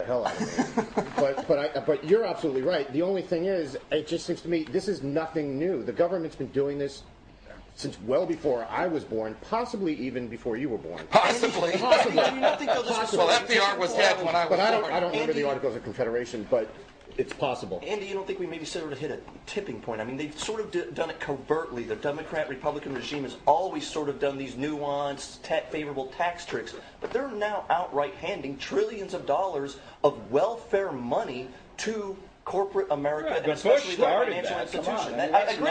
hell out of me. but you're absolutely right. The only thing is, it just seems to me this is nothing new. The government's been doing this since well before I was born, possibly even before you were born. Possibly. Do you not think they'll just Well, FDR was dead when I was born. But I don't remember the Articles of Confederation, but it's possible. Andy, you don't think we maybe sort of hit a tipping point? I mean, they've sort of done it covertly. The Democrat-Republican regime has always sort of done these nuanced, favorable tax tricks, but they're now outright handing trillions of dollars of welfare money to corporate America, right, and especially the financial institution. I agree.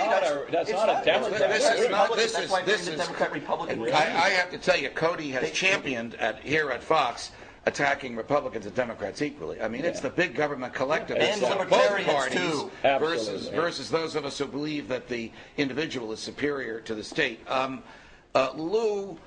That's not a Democrat. This is Democrat-Republican regime. I have to tell you, Cody has championed here at Fox attacking Republicans and Democrats equally. I mean, it's the big government collectivists of both parties versus those of us who believe that the individual is superior to the state. Lou,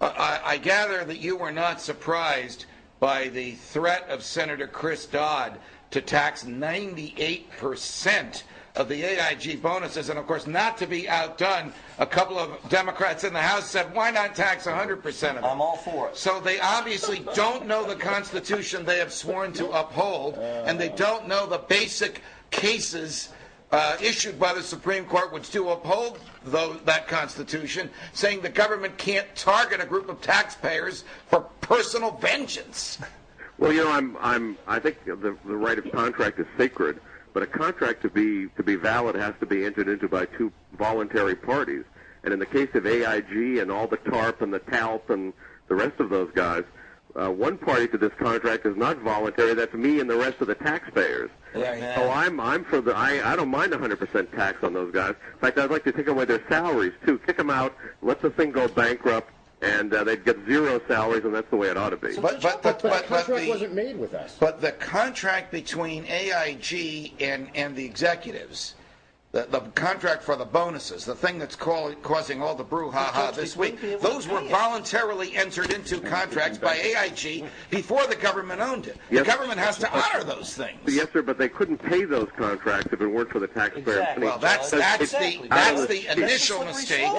I gather that you were not surprised by the threat of Senator Chris Dodd to tax 98% of the AIG bonuses, and of course, not to be outdone, a couple of Democrats in the House said, why not tax 100% of it? I'm all for it. So they obviously don't know the Constitution they have sworn to uphold, and they don't know the basic cases issued by the Supreme Court which do uphold that Constitution, saying the government can't target a group of taxpayers for personal vengeance. Well, you know, I think the right of contract is sacred. But a contract to be valid has to be entered into by two voluntary parties. And in the case of AIG and all the TARP and the TALP and the rest of those guys, one party to this contract is not voluntary. That's me and the rest of the taxpayers. Right. So I'm for the. I don't mind 100% tax on those guys. In fact, I'd like to take away their salaries too. Kick them out. Let the thing go bankrupt. And they'd get zero salaries, and that's the way it ought to be. But the contract wasn't made with us. But the contract between AIG and the executives, the contract for the bonuses, the thing that's causing all the brouhaha this week, those were voluntarily entered into contracts by AIG before the government owned it. Yes. The government has to honor those things. Yes, sir, but they couldn't pay those contracts if it weren't for the taxpayer. Exactly. Well, that's the initial mistake.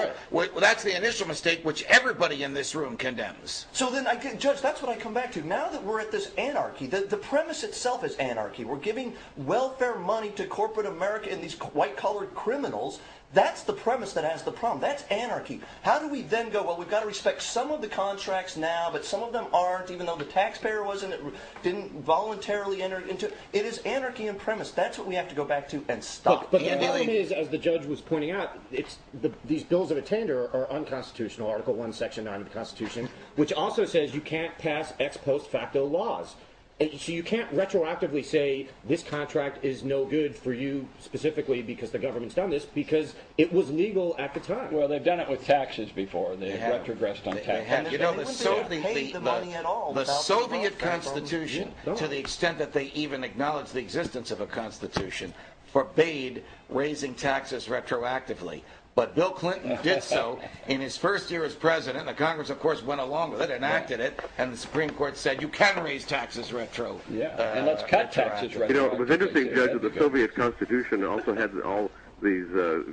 That's the initial mistake which everybody in this room condemns. So then, Judge, that's what I come back to. Now that we're at this anarchy, the premise itself is anarchy. We're giving welfare money to corporate America and these white-collar criminals. That's the premise that has the problem. That's anarchy. How do we then go, well, we've got to respect some of the contracts now, but some of them aren't, even though the taxpayer didn't voluntarily enter into it. It is anarchy in premise. That's what we have to go back to and stop. But the problem is, as the judge was pointing out, these bills of attainder are unconstitutional. Article 1, Section 9 of the Constitution, which also says you can't pass ex post facto laws. So you can't retroactively say this contract is no good for you specifically because the government's done this, because it was legal at the time. Well, they've done it with taxes before. They've retrogressed on taxes. You know, the Soviet Constitution, to the extent that they even acknowledged the existence of a Constitution, forbade raising taxes retroactively. But Bill Clinton did so in his first year as president. The Congress, of course, went along with it, enacted it, and the Supreme Court said you can raise taxes retro. And let's cut taxes retro. You know, it was interesting, Judge, that the Soviet Constitution also had all these,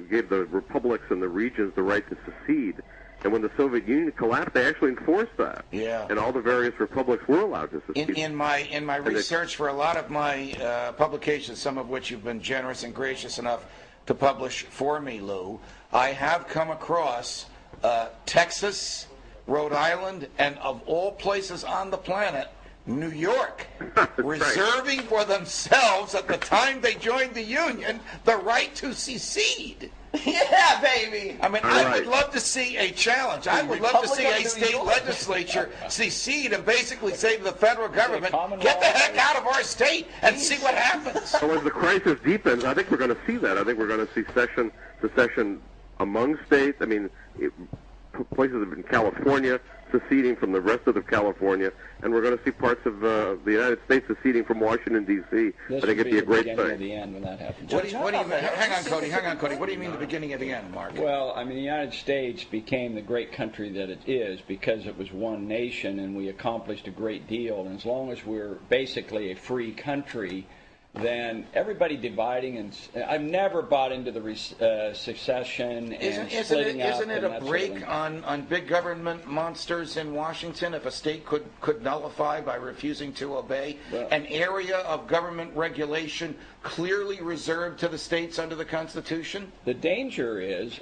gave the republics and the regions the right to secede. And when the Soviet Union collapsed, they actually enforced that. Yeah. And all the various republics were allowed to secede. In my research for a lot of my publications, some of which you've been generous and gracious enough to publish for me, Lou, I have come across Texas, Rhode Island, and of all places on the planet, New York, reserving for themselves at the time they joined the Union the right to secede. Yeah, baby. I mean, I would love to see a challenge. I would love to see a state legislature secede and basically say to the federal government, get the heck out of our state and see what happens. Well, as the crisis deepens, I think we're going to see that. I think we're going to see secession among states. I mean, places in California seceding from the rest of California, and we're going to see parts of the United States seceding from Washington, D.C. I think it'd be a great thing. Of the end when that happens. What do you mean? Hang on, Cody. What do you mean the beginning of the end, Mark? Well, I mean, the United States became the great country that it is because it was one nation, and we accomplished a great deal. And as long as we're basically a free country, than everybody dividing. And I've never bought into the secession and splitting up. Isn't it a break on big government monsters in Washington if a state could nullify by refusing to obey an area of government regulation clearly reserved to the states under the Constitution? The danger is,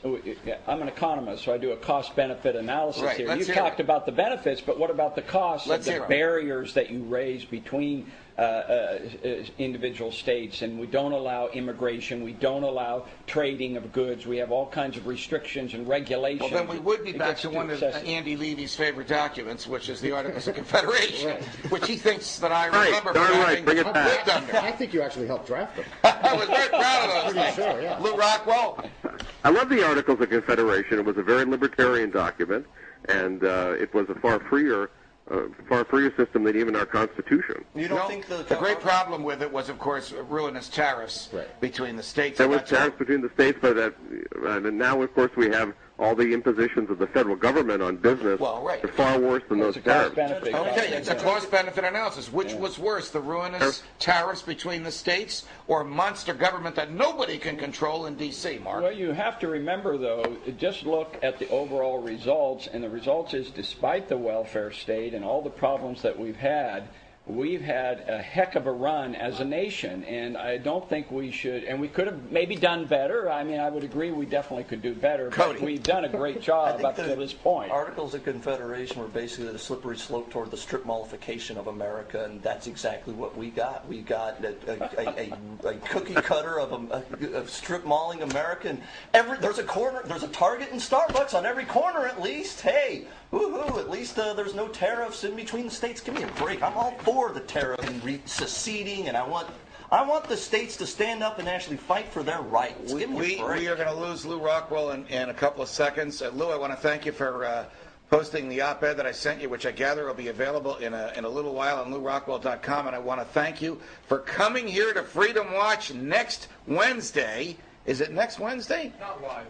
I'm an economist, so I do a cost-benefit analysis here. You talked about the benefits, but what about the costs of the barriers that you raise between individual states? And we don't allow immigration, we don't allow trading of goods, we have all kinds of restrictions and regulations. Well, then we would be back to one of Andy Levy's favorite documents, which is the Articles of Confederation, which he thinks that I remember from having lived under. I think you actually helped draft them. I was very proud of those things. Sure, yeah. Lou Rockwell. I love the Articles of Confederation. It was a very libertarian document, and it was a far freer system than even our Constitution. You don't think the great problem with it was, of course, ruinous tariffs between the states? There was tariffs between the states, but and now, of course, we have all the impositions of the federal government on business are far worse than those tariffs. Okay, it's a cost-benefit analysis. Which was worse, the ruinous tariffs between the states or a monster government that nobody can control in D.C., Mark? Well, you have to remember, though, just look at the overall results, and the results is despite the welfare state and all the problems that we've had a heck of a run as a nation, and I don't think we should, and we could have maybe done better. I mean, I would agree we definitely could do better, Cody. But we've done a great job up to this point. Articles of Confederation were basically the slippery slope toward the strip mallification of America, and that's exactly what we got. We got a cookie cutter of strip malling America, and there's a Target and Starbucks on every corner at least. Hey, woohoo! At least there's no tariffs in between the states. Give me a break. I'm all for the tariff and seceding, and I want the states to stand up and actually fight for their rights. Give me a break. We are going to lose Lou Rockwell in a couple of seconds. Lou, I want to thank you for posting the op-ed that I sent you, which I gather will be available in a little while on LouRockwell.com, and I want to thank you for coming here to Freedom Watch next Wednesday. Is it next Wednesday? Not live.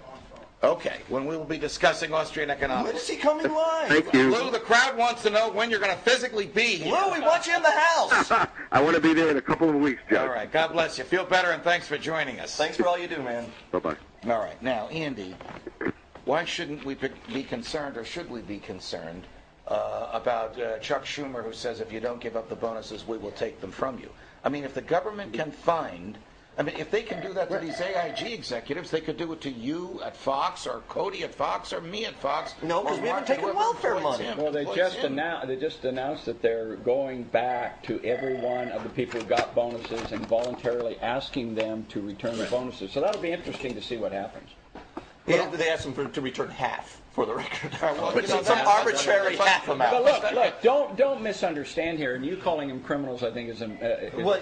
Okay, when we will be discussing Austrian economics. When is he coming live? Thank you. Lou, the crowd wants to know when you're going to physically be here. Lou, we want you in the house. I want to be there in a couple of weeks, Judge. All right, God bless you. Feel better, and thanks for joining us. Thanks for all you do, man. Bye-bye. All right, now, Andy, why shouldn't we be concerned, or should we be concerned, about Chuck Schumer, who says if you don't give up the bonuses, we will take them from you? I mean, if the government can find... I mean, if they can do that to these AIG executives, they could do it to you at Fox, or Cody at Fox, or me at Fox. No, because we haven't taken welfare money. Well, they just announced that they're going back to every one of the people who got bonuses and voluntarily asking them to return the bonuses. So that'll be interesting to see what happens. Yeah, they asked them to return half, for the record. Which is some arbitrary half amount. But look, don't misunderstand here. And you calling them criminals, I think, is a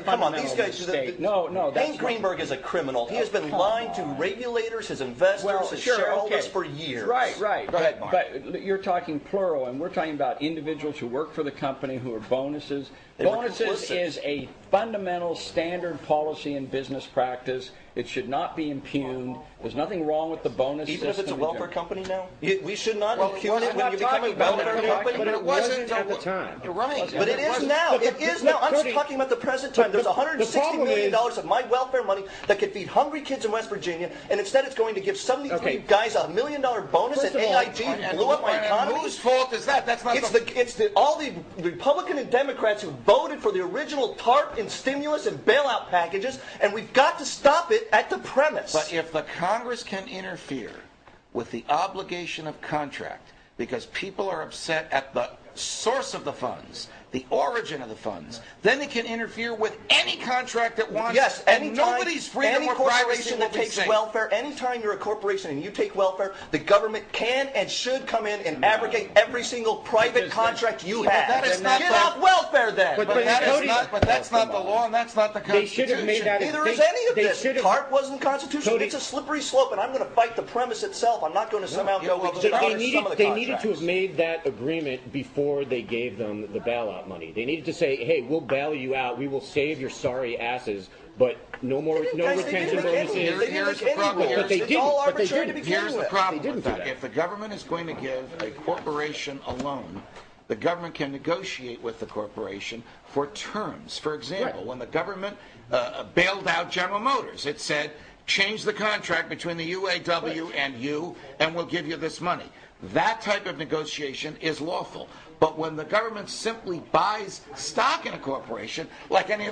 come on, these guys. Mistake. No, that's Hank Greenberg is a criminal. He has been lying to regulators, his investors, his shareholders for years. Right. Go ahead, Mark. But you're talking plural, and we're talking about individuals who work for the company who are bonuses. Bonuses is a fundamental standard policy in business practice. It should not be impugned. There's nothing wrong with the bonus system. Even if it's a welfare company now? We should not impugn it when you become a welfare company? But it wasn't at the time. Right. But it is now. It is now. I'm just talking about the present time. There's $160 million of my welfare money that could feed hungry kids in West Virginia, and instead it's going to give 73 guys $1 million bonus, and AIG blew up my economy. Whose fault is that? That's not it's all the Republican and Democrats who voted for the original TARP and stimulus and bailout packages, and we've got to stop it at the premise. But if the Congress can interfere with the obligation of contract because people are upset at the source of the funds, the origin of the funds, then it can interfere with any contract it wants. Yes, and nobody's freedom or privacy that takes welfare, anytime you're a corporation and you take welfare, the government can and should come in and abrogate every single private contract you have. Get off welfare then. But that's not the law, and that's not the Constitution. They should have made that. Neither is any of this. TARP wasn't constitutional. It's a slippery slope, and I'm going to fight the premise itself. I'm not going to somehow go. They needed to have made that agreement before they gave them the bailout money. They needed to say, "Hey, we'll bail you out. We will save your sorry asses, but no retention bonuses." Here's the problem. But they didn't. Here's the problem with that. If the government is going to give a corporation a loan the government can negotiate with the corporation for terms. For example, when the government bailed out General Motors, it said, change the contract between the UAW and you, and we'll give you this money. That type of negotiation is lawful. But when the government simply buys stock in a corporation, like any of